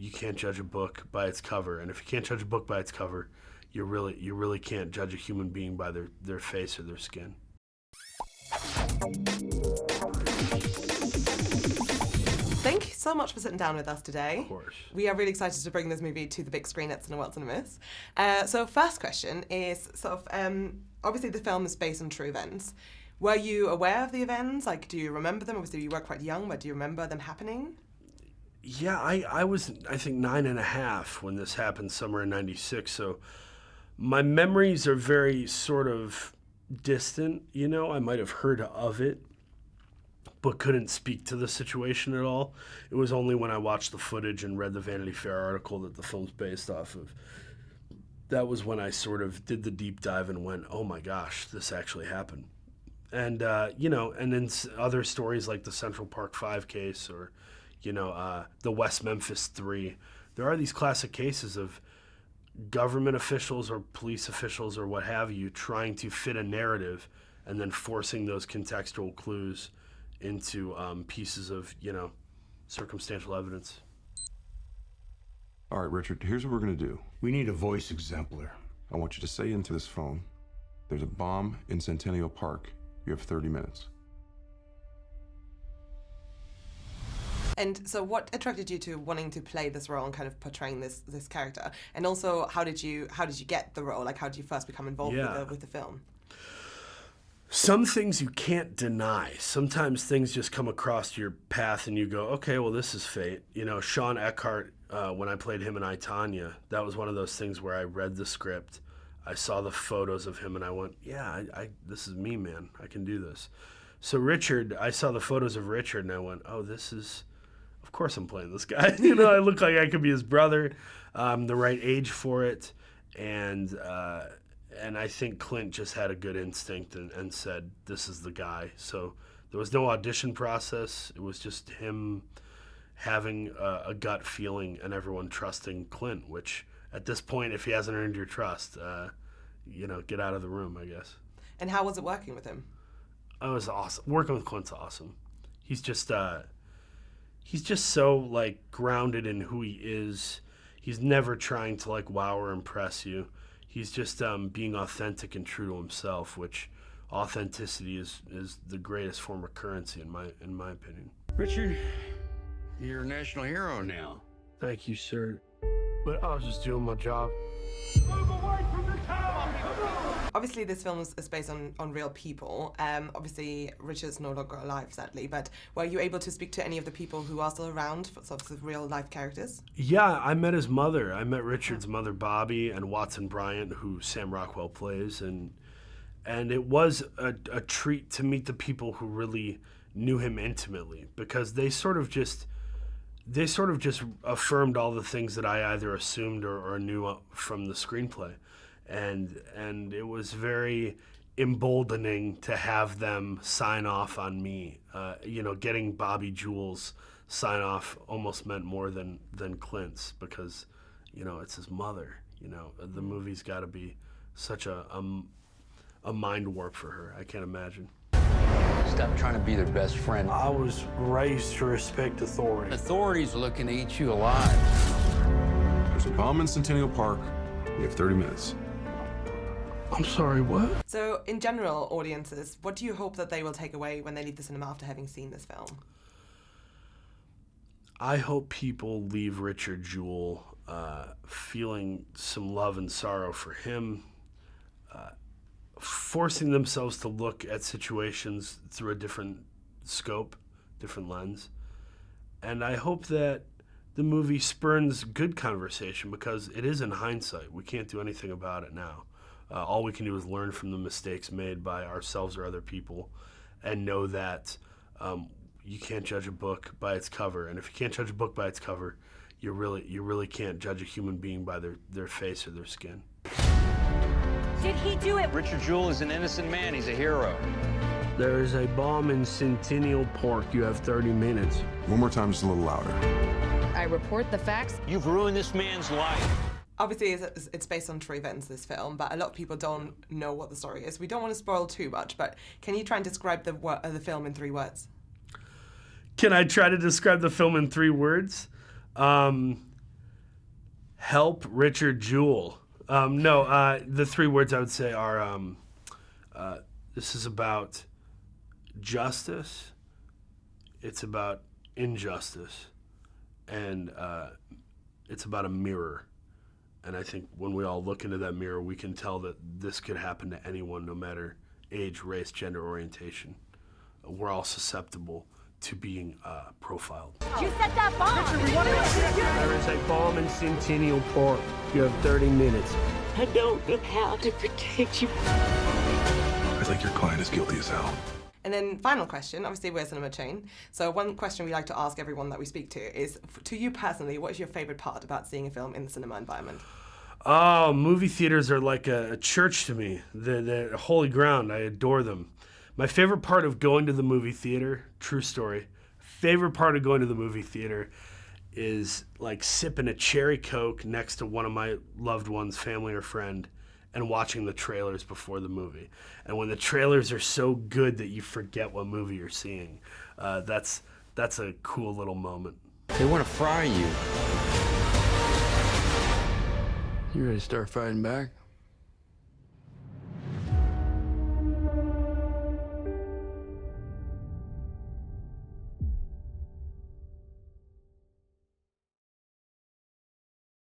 you can't judge a book by its cover, and if you can't judge a book by its cover, you really can't judge a human being by their face or their skin. Thank you so much for sitting down with us today. Of course. We are really excited to bring this movie to the big screen at Cineworld Cinemas. So first question is obviously the film is based on true events. Were you aware of the events? Like, do you remember them? Obviously, you were quite young, but do you remember them happening? Yeah, I was, I think, 9.5 when this happened, somewhere in '96. So my memories are very sort of distant. You know, I might have heard of it, but couldn't speak to the situation at all. It was only when I watched the footage and read the Vanity Fair article that the film's based off of. That was when I sort of did the deep dive and went, oh my gosh, this actually happened. And, and then other stories like the Central Park 5 case or, the West Memphis 3. There are these classic cases of government officials or police officials or what have you trying to fit a narrative and then forcing those contextual clues into pieces of, circumstantial evidence. All right, Richard, here's what we're going to do. We need a voice exemplar. I want you to say into this phone, there's a bomb in Centennial Park. You have 30 minutes. And so what attracted you to wanting to play this role and kind of portraying this character? And also, how did you get the role? Like, how did you first become involved with the film? Some things you can't deny. Sometimes things just come across your path and you go, okay, well, this is fate. Sean Eckhart, when I played him in I, Tonya, that was one of those things where I read the script, I saw the photos of him, and I went, yeah, this is me, man. I can do this. So Richard, I saw the photos of Richard, and I went, oh, of course I'm playing this guy. I look like I could be his brother. I'm the right age for it. And I think Clint just had a good instinct and said, this is the guy. So there was no audition process. It was just him having a gut feeling and everyone trusting Clint, which at this point, if he hasn't earned your trust, get out of the room, I guess. And how was it working with him? Oh, it was awesome. Working with Clint's awesome. He's just so grounded in who he is. He's never trying to wow or impress you. He's just being authentic and true to himself, which authenticity is the greatest form of currency in my opinion. Richard, you're a national hero now. Thank you, sir. But I was just doing my job. Move away from the tower! Obviously, this film is based on real people. Obviously, Richard's no longer alive, sadly, but were you able to speak to any of the people who are still around, sort of real-life characters? Yeah, I met his mother. I met Richard's mother, Bobby, and Watson Bryant, who Sam Rockwell plays, and it was a treat to meet the people who really knew him intimately, because they sort of just affirmed all the things that I either assumed or knew from the screenplay. And it was very emboldening to have them sign off on me. Getting Bobby Jewell's sign off almost meant more than Clint's, because, it's his mother. The movie's got to be such a mind warp for her. I can't imagine. Stop trying to be their best friend. I was raised to respect authority. Authority's looking to eat you alive. There's a bomb in Centennial Park. You have 30 minutes. I'm sorry, what? So, in general, audiences, what do you hope that they will take away when they leave the cinema after having seen this film? I hope people leave Richard Jewell feeling some love and sorrow for him, forcing themselves to look at situations through a different scope, different lens. And I hope that the movie spurns good conversation, because it is in hindsight. We can't do anything about it now. All we can do is learn from the mistakes made by ourselves or other people, and know that you can't judge a book by its cover. And if you can't judge a book by its cover, you really can't judge a human being by their face or their skin. Did he do it? Richard Jewell is an innocent man. He's a hero. There is a bomb in Centennial Park. You have 30 minutes. One more time, just a little louder. I report the facts. You've ruined this man's life. Obviously, it's based on true events, this film, but a lot of people don't know what the story is. We don't want to spoil too much, but can you try and describe the film in 3 words? Can I try to describe the film in 3 words? Help Richard Jewell. The 3 words I would say are this is about justice, it's about injustice, and it's about a mirror. And I think when we all look into that mirror, we can tell that this could happen to anyone, no matter age, race, gender, orientation. We're all susceptible to being profiled. You set that bomb! There is a bomb in Centennial Park. You have 30 minutes. I don't know how to protect you. I think your client is guilty as hell. And then final question, obviously we're a cinema chain, so one question we like to ask everyone that we speak to is, to you personally, what is your favourite part about seeing a film in the cinema environment? Oh, movie theaters are like a church to me. They're holy ground. I adore them. My favorite part of going to the movie theater, true story, favorite part of going to the movie theater is like sipping a cherry Coke next to one of my loved ones, family or friend, and watching the trailers before the movie. And when the trailers are so good that you forget what movie you're seeing, that's a cool little moment. They want to fry you. You ready to start fighting back?